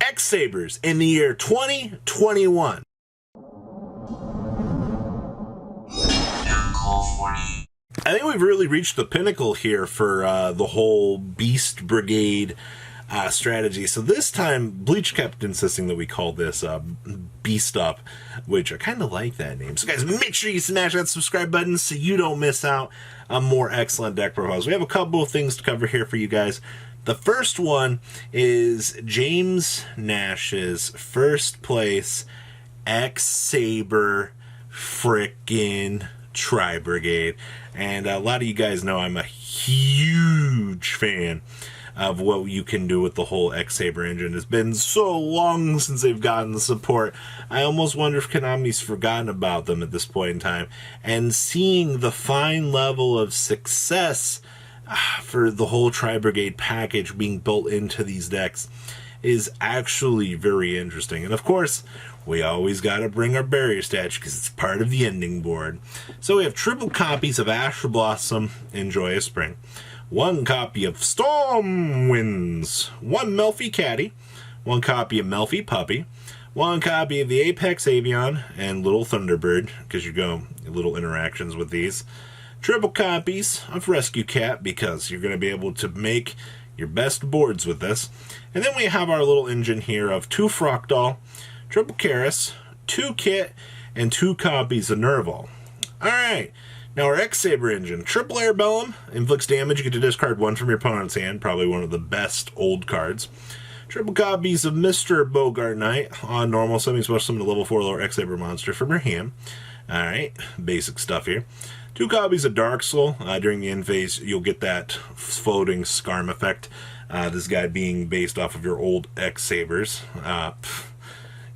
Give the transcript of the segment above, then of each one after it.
X-sabers in the year 2021. I think we've really reached the pinnacle here for the whole Beast Brigade strategy. So this time, Bleach kept insisting that we call this Beast Up, which I kind of like that name. So guys, make sure you smash that subscribe button so you don't miss out on more excellent deck profiles. We have a couple of things to cover here for you guys. The first one is James Nash's first place X-Saber frickin' Tri-Brigade. And a lot of you guys know I'm a huge fan of what you can do with the whole X-Saber engine. It's been so long since they've gotten the support. I almost wonder if Konami's forgotten about them at this point in time. And seeing the fine level of success for the whole Tri-Brigade package being built into these decks is actually very interesting. And of course, we always got to bring our barrier statue because it's part of the ending board. So we have triple copies of Ash Blossom and Joyous Spring, one copy of Storm Winds, one Melfi Caddy, one copy of Melfi Puppy, one copy of the Apex Avion and Little Thunderbird, because you go little interactions with these. Triple copies of Rescue Cat, because you're going to be able to make your best boards with this. And then we have our little engine here of 2 Frogdoll, triple Karis, 2 Kit, and 2 copies of Nerval. Alright, now our X-Saber engine. Triple Airbellum, inflicts damage, you get to discard 1 from your opponent's hand, probably one of the best old cards. Triple copies of Mr. Bogart Knight, on normal, summon special summon a level 4 lower X-Saber monster from your hand. Alright, basic stuff here. 2 copies of Dark Soul. During the end phase, you'll get that floating Scarm effect. This guy being based off of your old X-Sabers.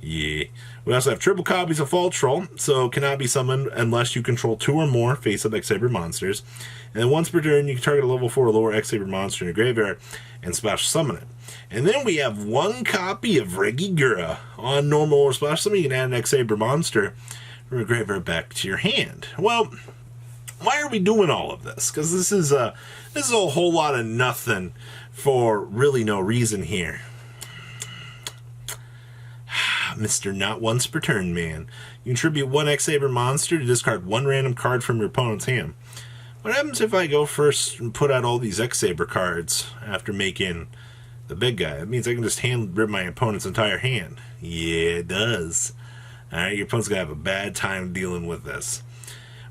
Yeah. We also have triple copies of Fall Troll, so cannot be summoned unless you control 2 or more face-up X-Saber monsters. And then once per turn, you can target a level 4 or lower X-Saber monster in your graveyard and special summon it. And then we have 1 copy of Regigura. On normal or special summon, you can add an X-Saber monster from your graveyard back to your hand. Well, why are we doing all of this? Because this is a whole lot of nothing for really no reason here. Mr. Not Once Per Turn Man. You contribute 1 X-Saber monster to discard 1 random card from your opponent's hand. What happens if I go first and put out all these X-Saber cards after making the big guy? It means I can just rip my opponent's entire hand. Yeah, it does. Alright, your opponent's going to have a bad time dealing with this.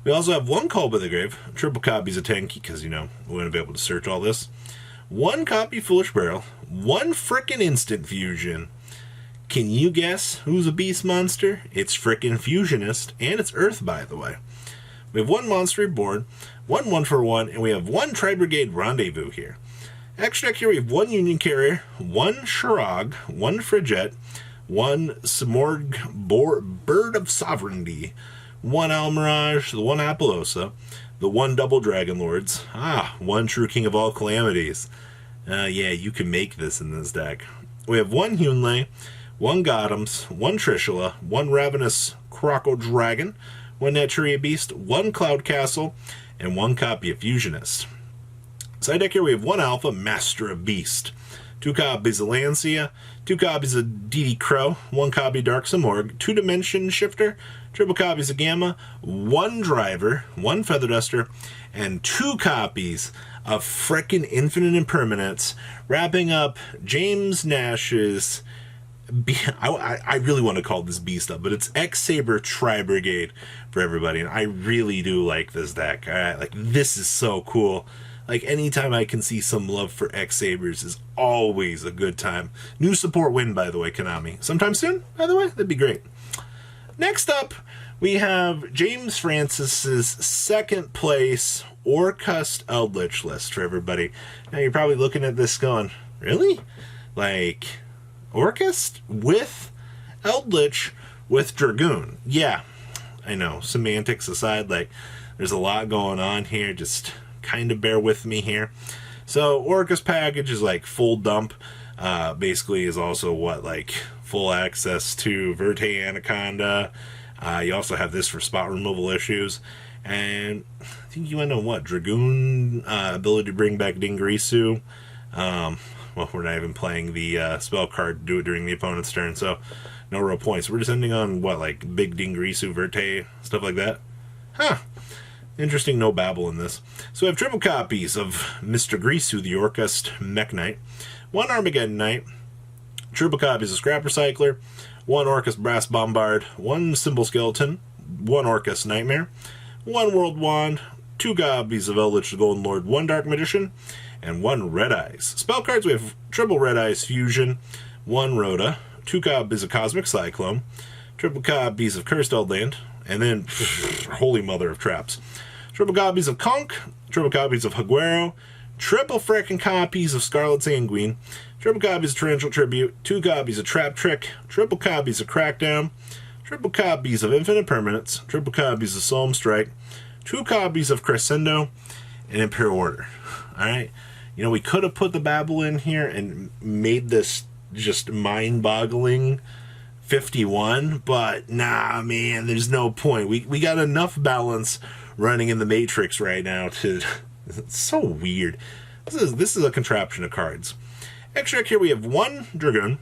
We also have 1 Call by the Grave, triple copies of Tenki, because, you know, we want to be able to search all this. 1 copy Foolish Barrel, 1 frickin' Instant Fusion. Can you guess who's a beast monster? It's frickin' Fusionist, and it's Earth, by the way. We have 1 Monster Reborn, 1 1-for-1, and we have 1 Tri-Brigade Rendezvous here. Extra deck here we have 1 Union Carrier, 1 Shirog, 1 Frigette, 1 Simorg Bird of Sovereignty, 1 Almirage, the 1 Apollosa, the 1 Double Dragon Lords, 1 True King of All Calamities. Yeah, you can make this in this deck. We have 1 Hyunlei, 1 Gothams, 1 Trishula, 1 Ravenous Croco Dragon, 1 Naturia Beast, 1 Cloud Castle, and 1 copy of Fusionist. Side deck here we have 1 Alpha, Master of Beast, 2 copies of Lancia, 2 copies of DD Crow, 1 copy Dark Simorg, 2 Dimension Shifter, triple copies of Gamma, 1 Driver, 1 Feather Duster, and 2 copies of frickin' Infinite Impermanence, wrapping up James Nash's, I really want to call this Beast Up, but it's X-Saber Tri-Brigade for everybody, and I really do like this deck. Alright, like, this is so cool. Like, anytime I can see some love for X-Sabers is always a good time. New support win, by the way, Konami. Sometime soon, by the way? That'd be great. Next up, we have James Francis's 2nd place Orcust Eldlich list for everybody. Now, you're probably looking at this going, really? Like, Orcust with Eldlich with Dragoon? Yeah, I know. Semantics aside, like, there's a lot going on here. Just kind of bear with me here. So Orcust package is like full dump. Basically is also what, like full access to Verte Anaconda. You also have this for spot removal issues. And I think you end on what? Dragoon, ability to bring back Dingrisu. well, we're not even playing the spell card, do it during the opponent's turn, so no real points. We're just ending on, what, like Big Dingrisu, Verte, stuff like that? Huh. Interesting, no babble in this. So we have triple copies of Mr. Grisu, the Orcust Mech Knight, 1 Armageddon Knight, triple copies of Scrap Recycler, 1 Orcust Brass Bombard, 1 Symbol Skeleton, 1 Orcust Nightmare, 1 World Wand, 2 copies of Eldlich the Golden Lord, 1 Dark Magician, and 1 Red Eyes. Spell cards, we have triple Red Eyes Fusion, 1 Rhoda, 2 copies of Cosmic Cyclone, triple copies of Cursed Eldland, and then, holy mother of traps, triple copies of Conch, triple copies of Haguero, triple frickin' copies of Scarlet Sanguine, triple copies of Torrential Tribute, 2 copies of Trap Trick, triple copies of Crackdown, triple copies of Infinite Permanence, triple copies of Solemn Strike, 2 copies of Crescendo, and Imperial Order. Alright? You know, we could have put the Babel in here and made this just mind-boggling 51, but nah, man, there's no point. We got enough balance running in the Matrix right now to... It's so weird. This is a contraption of cards. Extra deck here we have 1 Dragoon,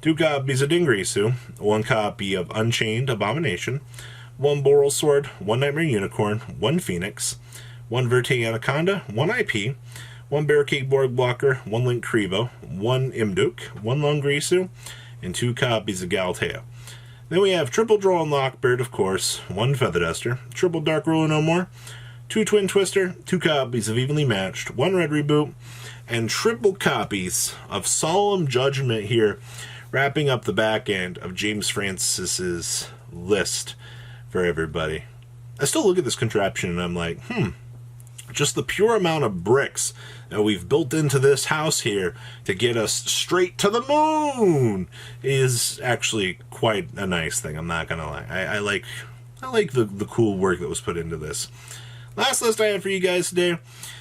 2 copies of Dingrisu, 1 copy of Unchained Abomination, 1 Boral Sword, 1 Nightmare Unicorn, 1 Phoenix, 1 Verte Anaconda, 1 IP, 1 Barricade Borg Blocker, 1 Link Krivo, 1 Imduk, 1 Lungrisu, and 2 copies of Galteo. Then we have triple Droll and Lockbeard, of course, 1 Feather Duster, triple Dark Ruler No More, 2 Twin Twister, 2 copies of Evenly Matched, 1 Red Reboot, and triple copies of Solemn Judgment here, wrapping up the back end of James Francis's list for everybody. I still look at this contraption and I'm like, just the pure amount of bricks that we've built into this house here to get us straight to the moon is actually quite a nice thing. I'm not gonna lie. I like the cool work that was put into this. Last list I have for you guys today.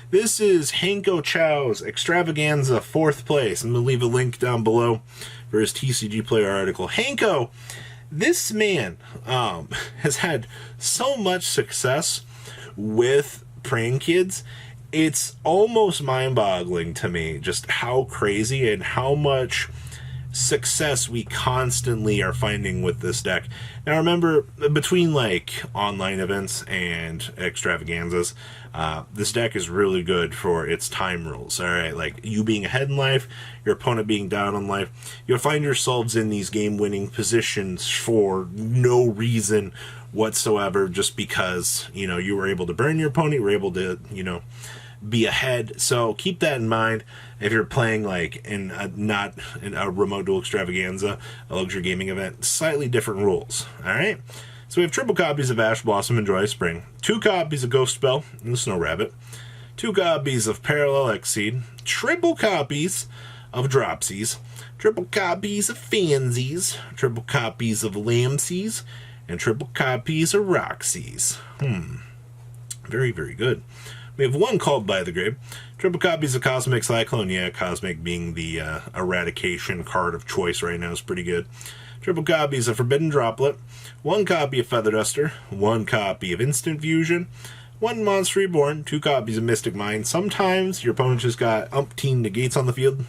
This is Hanko Chow's Extravaganza 4th place. I'm gonna leave a link down below for his TCG Player article. Hanko, this man has had so much success with Prank-Kids. It's almost mind-boggling to me just how crazy and how much success we constantly are finding with this deck. Now remember, between like online events and extravaganzas, this deck is really good for its time rules. Alright, like you being ahead in life, your opponent being down in life, you'll find yourselves in these game-winning positions for no reason whatsoever, just because, you know, you were able to burn your opponent, you were able to, you know, be ahead. So keep that in mind if you're playing like in not in a remote duel extravaganza, a luxury gaming event. Slightly different rules. Alright, so we have triple copies of Ash Blossom and Joy of Spring, 2 copies of Ghost Spell and the Snow Rabbit, 2 copies of Parallel Exceed, triple copies of Dropsies, triple copies of Fansies, triple copies of Lamsies, and triple copies of Roxy's. Very, very good. We have 1 Called by the Grave, triple copies of Cosmic Cyclone. Yeah, Cosmic being the eradication card of choice right now is pretty good. Triple copies of Forbidden Droplet, 1 copy of Feather Duster, 1 copy of Instant Fusion, 1 Monster Reborn, 2 copies of Mystic Mind. Sometimes your opponent just got umpteen negates on the field.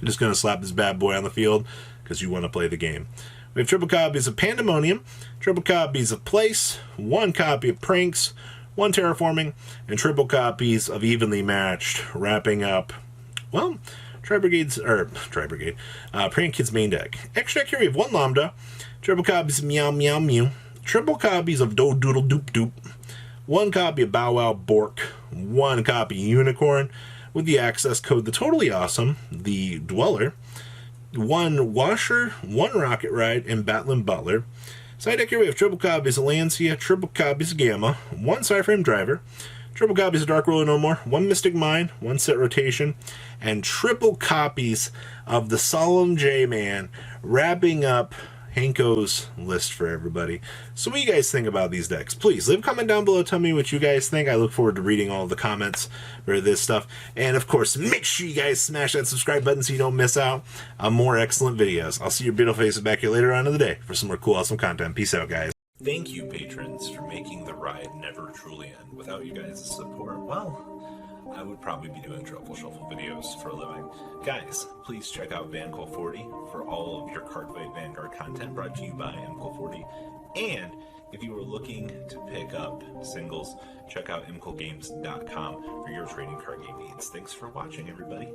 You're just going to slap this bad boy on the field because you want to play the game. We have triple copies of Pandemonium, triple copies of Place, 1 copy of Pranks, 1 Terraforming, and triple copies of Evenly Matched, wrapping up, well, Tri-Brigade's, Prank-Kids main deck. Extra deck here we have 1 Lambda, triple copies of Meow Meow Mew, triple copies of Do Doodle Doop Doop, 1 copy of Bow Wow Bork, 1 copy of Unicorn, with the access code The Totally Awesome, the Dweller, 1 Washer, 1 Rocket Ride, and Batlin Butler. Side deck here we have triple copies of Lancia, triple copies of Gamma, 1 Cyframe Driver, triple copies of Dark Ruler No More, 1 Mystic Mine, 1 Set Rotation, and triple copies of the Solemn J-Man, wrapping up Hanko's list for everybody. So what do you guys think about these decks? Please leave a comment down below, tell me what you guys think. I look forward to reading all the comments for this stuff. And of course, make sure you guys smash that subscribe button so you don't miss out on more excellent videos. I'll see your beautiful faces back here later on in the day for some more cool, awesome content. Peace out, guys. Thank you, patrons, for making the ride never truly end. Without you guys' support, well, I would probably be doing Truffle Shuffle videos for a living. Guys, please check out VanCool40 for all of your Cardfight Vanguard content brought to you by MCool40. And if you are looking to pick up singles, check out mcoolgames.com for your trading card game needs. Thanks for watching, everybody.